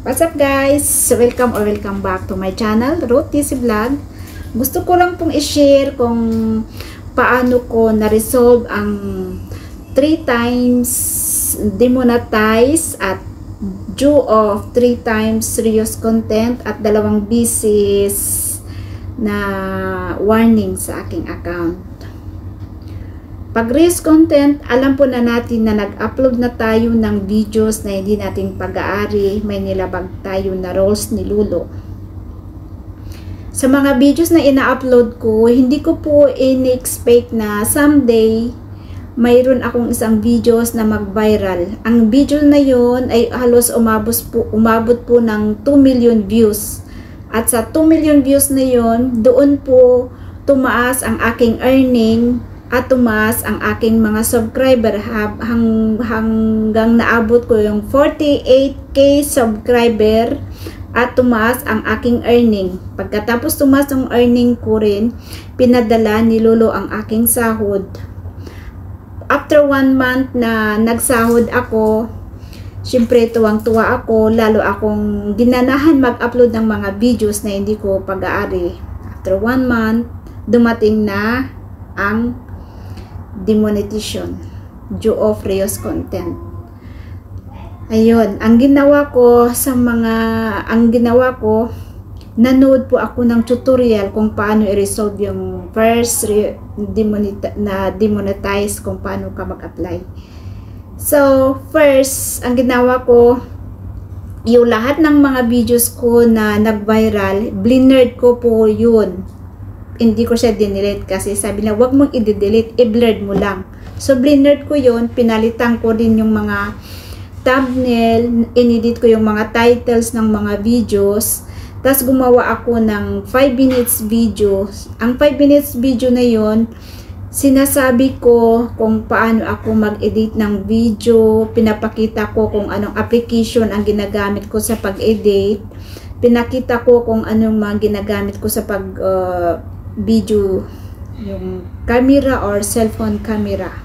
What's up guys? Welcome back to my channel, Ruth TC Vlog. Gusto ko lang pong i-share kung paano ko na-resolve ang 3 times demonetize at due of 3 times serious content at 2 beses na warning sa aking account. Pag reels content, alam po na natin na nag-upload na tayo ng videos na hindi natin pag-aari, may nilabag tayo na roles ni Lulo. Sa mga videos na ina-upload ko, hindi ko po in-expect na someday mayroon akong isang videos na mag-viral. Ang video na yon ay halos umabot po ng 2 million views. At sa 2 million views na yon, doon po tumaas ang aking earning at tumaas ang aking mga subscriber hanggang naabot ko yung 48k subscriber at tumaas ang aking earning. Pagkatapos tumaas ang earning ko rin, pinadala ni Lolo ang aking sahod. After 1 month na nagsahod ako, syempre tuwang-tuwa ako, lalo akong ginanahan mag-upload ng mga videos na hindi ko pag-aari. After 1 month, dumating na ang demonetization due of reels content. Ayun, ang ginawa ko nanood po ako ng tutorial kung paano i-resolve yung first demonetize, kung paano ka mag-apply. So, first, ang ginawa ko, yung lahat ng mga videos ko na nag-viral, blinerd ko po yun. Hindi ko siya dinelete kasi sabi na wag mong i-delete, i-blurred mo lang. So, blinerd ko yun, pinalitan ko din yung mga thumbnail, inedit ko yung mga titles ng mga videos, tapos gumawa ako ng 5 minutes video. Ang 5 minutes video na yun, sinasabi ko kung paano ako mag-edit ng video, pinapakita ko kung anong application ang ginagamit ko sa pag-edit, pinakita ko kung anong mga ginagamit ko sa video, yung camera or cellphone camera.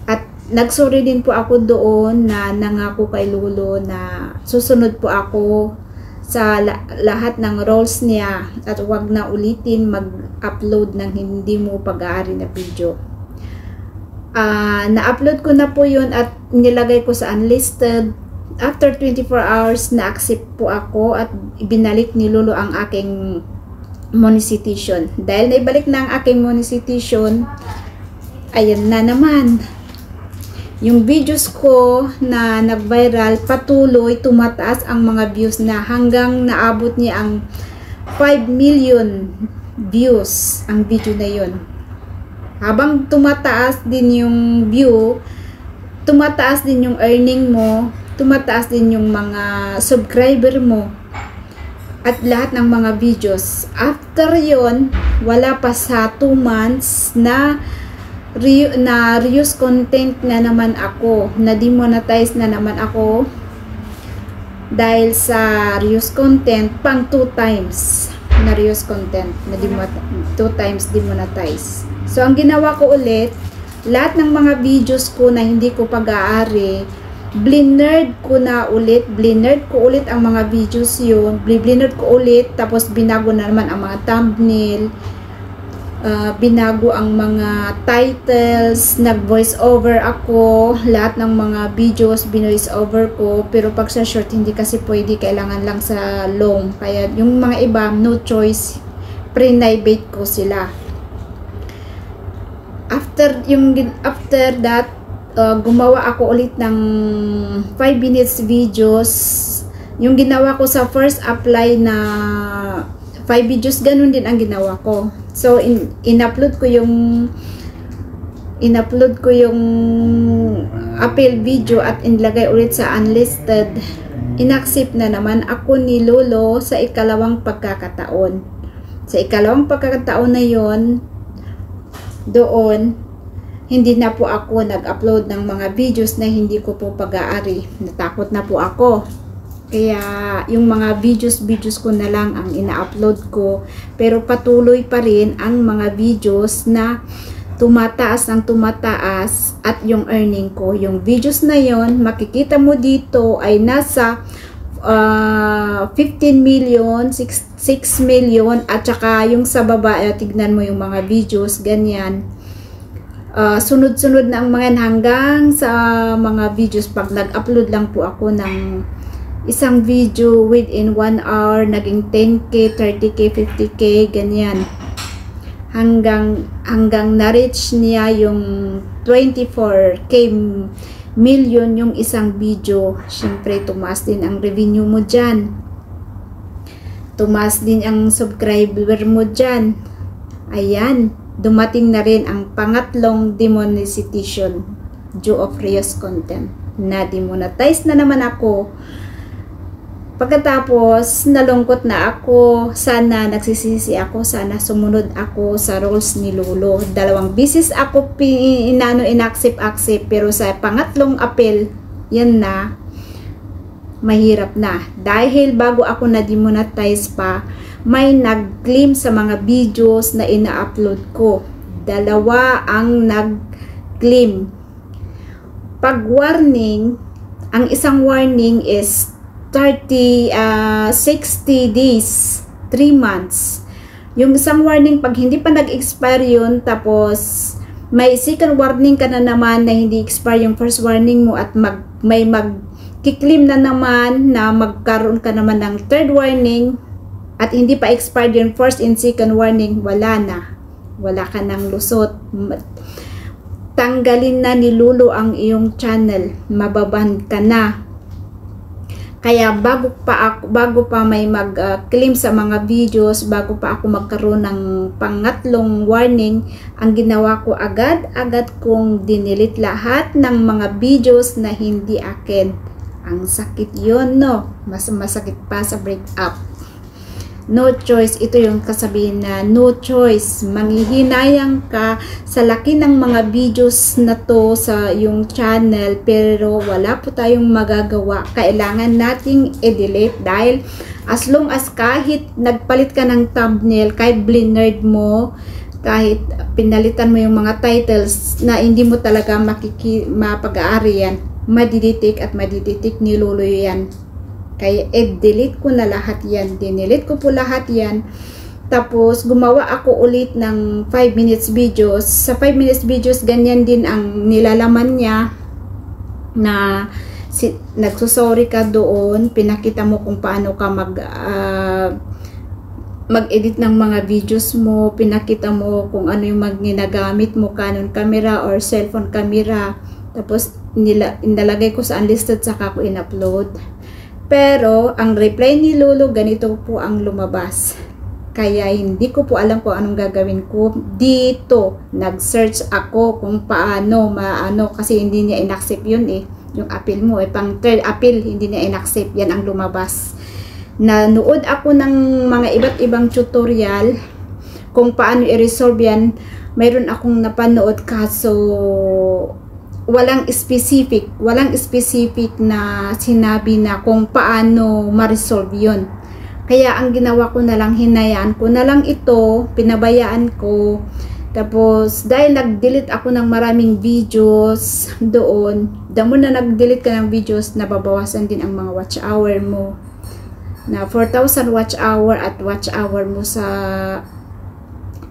At nagsorry din po ako doon na nangako kay Lolo na susunod po ako sa lahat ng roles niya at wag na ulitin mag-upload ng hindi mo pag-aari na video. Na-upload ko na po yun at nilagay ko sa unlisted. After 24 hours, na-accept po ako at ibinalik ni Lolo ang aking monetization. Dahil naibalik na ang aking monetization, ayan na naman. Yung videos ko na nag-viral, patuloy tumataas ang mga views na hanggang naabot niya ang 5 million views ang video na yun. Habang tumataas din yung view, tumataas din yung earning mo, tumataas din yung mga subscriber mo at lahat ng mga videos. After yon, wala pa sa 2 months na reuse content na naman ako, na demonetize na naman ako dahil sa reuse content, pang 2 times na reuse content na 2 times demonetize. So ang ginawa ko ulit, lahat ng mga videos ko na hindi ko pag-aari, blinerd ko ulit ang mga videos yun, blinerd ko ulit, tapos binago na naman ang mga thumbnail, binago ang mga titles, nag-voice over ako, lahat ng mga videos binoice over ko, pero pag sa short hindi kasi pwede, kailangan lang sa long, kaya yung mga iba no choice, pre-nibate ko sila. After that, gumawa ako ulit ng 5 minutes videos. Yung ginawa ko sa first apply na 5 videos, ganun din ang ginawa ko. So in-upload ko yung appeal video at inlagay ulit sa unlisted. Inaccept na naman ako ni Lolo sa ikalawang pagkakataon. Sa ikalawang pagkakataon na yon, doon hindi na po ako nag-upload ng mga videos na hindi ko po pag-aari. Natakot na po ako. Kaya yung mga videos ko na lang ang ina-upload ko. Pero patuloy pa rin ang mga videos na tumataas at yung earning ko. Yung videos na yon, makikita mo dito ay nasa 15 million, 6 million, at saka yung sa baba, tignan mo yung mga videos, ganyan. Sunod-sunod na ang mga hanggang sa mga videos. Pag nag-upload lang po ako ng isang video within 1 hour, naging 10k, 30k, 50k, ganyan. Hanggang na-reach niya yung 24k million yung isang video. Syempre, tumaas din ang revenue mo dyan. Tumaas din ang subscriber mo dyan. Ayan, dumating na rin ang pangatlong demonetization due of reuse content. Na-demonetize na naman ako. Pagkatapos, nalungkot na ako. Sana nagsisisi ako. Sana sumunod ako sa rules ni Lolo. 2 beses ako inaccept. Pero sa pangatlong appeal, yan na. Mahirap na. Dahil bago ako na-demonetize pa, may nag-claim sa mga videos na ina-upload ko. 2 ang nag-claim. Pag warning, ang isang warning is 60 days, 3 months. Yung isang warning, pag hindi pa nag-expire yun, tapos may second warning ka na naman na hindi expire yung first warning mo, at may mag-claim na naman na magkaroon ka naman ng third warning, at hindi pa expired yung first and second warning, wala na. Wala ka ng lusot. Tanggalin na ni Lolo ang iyong channel. Mababan ka na. Kaya bago pa may mag-claim sa mga videos, bago pa ako magkaroon ng pangatlong warning, ang ginawa ko agad kong dinilit lahat ng mga videos na hindi akin. Ang sakit yun, no? Mas masakit pa sa breakup. No choice. Ito yung kasabihin na no choice. Manghihinayang ka sa laki ng mga videos na to sa yung channel, pero wala po tayong magagawa. Kailangan nating i-delete, dahil as long as kahit nagpalit ka ng thumbnail, kahit blinerd mo, kahit pinalitan mo yung mga titles na hindi mo talaga mapag-aari yan, madidetect at madidetect ni Lolo yan. Kaya delete ko na lahat yan. Dinelete ko po lahat yan. Tapos gumawa ako ulit ng 5 minutes videos. Sa 5 minutes videos, ganyan din ang nilalaman niya, na nagsusorry ka doon, pinakita mo kung paano ka mag-edit ng mga videos mo, pinakita mo kung ano yung ginagamit mo, Canon camera or cellphone camera. Tapos inalagay ko sa unlisted, saka ko in-upload. Pero ang reply ni Lolo, ganito po ang lumabas. Kaya hindi ko po alam kung anong gagawin ko dito. Nag-search ako kung paano, kasi hindi niya in-accept yun eh. Yung appeal mo, pang third appeal, hindi niya in-accept. Yan ang lumabas. Nanood ako ng mga iba't ibang tutorial kung paano i-resolve yan. Mayroon akong napanood, kaso walang specific na sinabi na kung paano ma-resolve yun. Kaya ang ginawa ko na lang, hinayaan ko na lang ito, pinabayaan ko. Tapos dahil nag-delete ako ng maraming videos doon, damo na nag-delete ka ng videos, nababawasan din ang mga watch hour mo. Na 4,000 watch hour at watch hour mo sa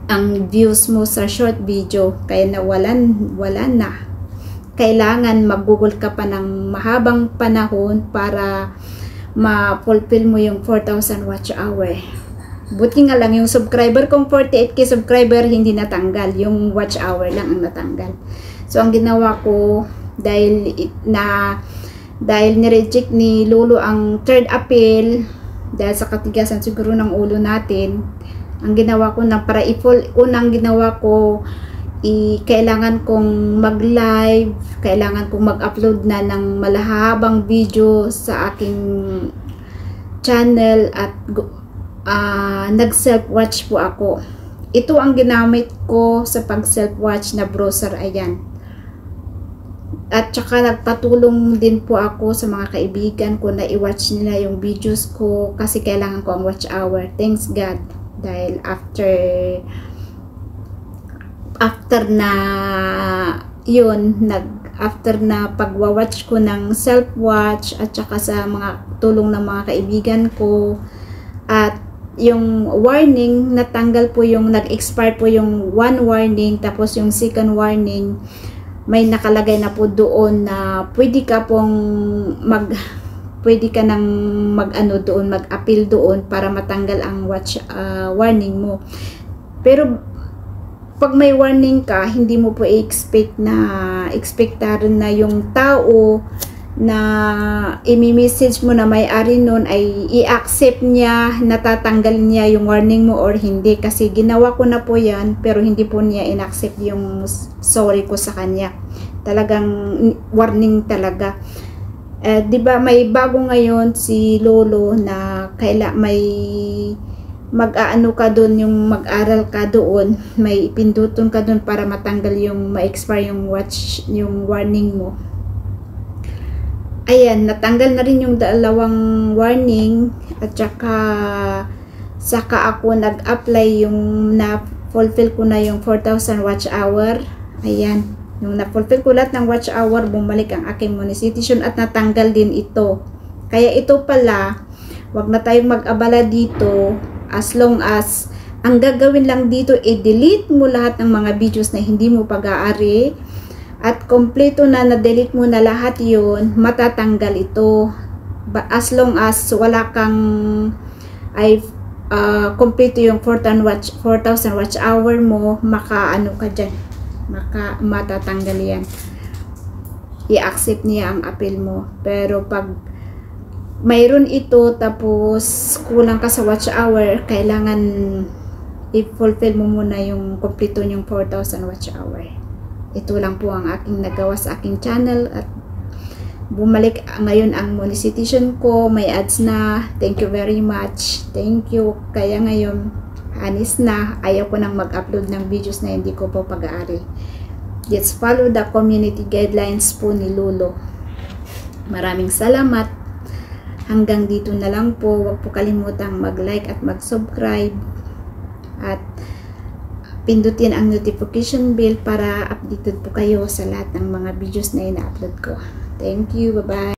ang views mo sa short video. Kaya wala na. Kailangan mag-google ka pa ng mahabang panahon para ma-fulfill mo yung 4,000 watch hour. Buti nga lang yung subscriber kong 48k subscriber hindi natanggal, yung watch hour lang ang natanggal. So ang ginawa ko, dahil ni-reject ni Lolo ang third appeal, dahil sa katigasan siguro ng ulo natin, ang ginawa ko na para unang ginawa ko, kailangan kong mag-live, kailangan kong mag-upload na ng malahabang video sa aking channel, at nag-self-watch po ako. Ito ang ginamit ko sa pag-self-watch na browser, ayan. At saka nagpatulong din po ako sa mga kaibigan ko na i-watch nila yung videos ko, kasi kailangan ko ang watch hour. Thanks God, dahil after na yun, after na pagwa-watch ko ng self-watch at saka sa mga tulong ng mga kaibigan ko, at yung warning, natanggal po yung, nag-expire po yung one warning, tapos yung second warning, may nakalagay na po doon na pwede ka nang mag-appeal doon para matanggal ang warning mo. Pero pag may warning ka, hindi mo po expectaran na yung tao na i-message mo na may-ari nun ay i-accept niya, natatanggal niya yung warning mo or hindi. Kasi ginawa ko na po yan, pero hindi po niya in-accept yung sorry ko sa kanya. Talagang warning talaga. Diba may bago ngayon si Lolo na may mag-aano ka doon, yung mag-aral ka doon, may ipinduton ka doon para matanggal yung ma-expire yung warning mo. Ayan, natanggal na rin yung dalawang warning, at saka ako nag-apply yung na-fulfill ko na yung 4,000 watch hour. Ayan, yung na-fulfill ko lahat ng watch hour, bumalik ang aking monetization at natanggal din ito. Kaya ito pala, wag na tayong mag-abala dito. As long as ang gagawin lang dito, i-delete mo lahat ng mga videos na hindi mo pag-aari at kompleto na-delete mo na lahat yun, matatanggal ito. As long as wala kang kompleto yung 4,000 watch hour mo, makaano ka dyan, matatanggal yan. I-accept niya ang appeal mo. Pero pag mayroon ito tapos kulang ka sa watch hour, kailangan i-fulfill mo muna yung kompleto yung 4,000 watch hour. Ito lang po ang aking nagawa sa aking channel at bumalik ngayon ang monetization ko, may ads na. Thank you very much. Thank you. Kaya ngayon anis na, ayaw ko nang mag-upload ng videos na hindi ko po pag-aari. Just follow the community guidelines po ni Lolo. Maraming salamat. Hanggang dito na lang po. Huwag po kalimutang mag-like at mag-subscribe. At pindutin ang notification bell para updated po kayo sa lahat ng mga videos na ina-upload ko. Thank you. Bye-bye.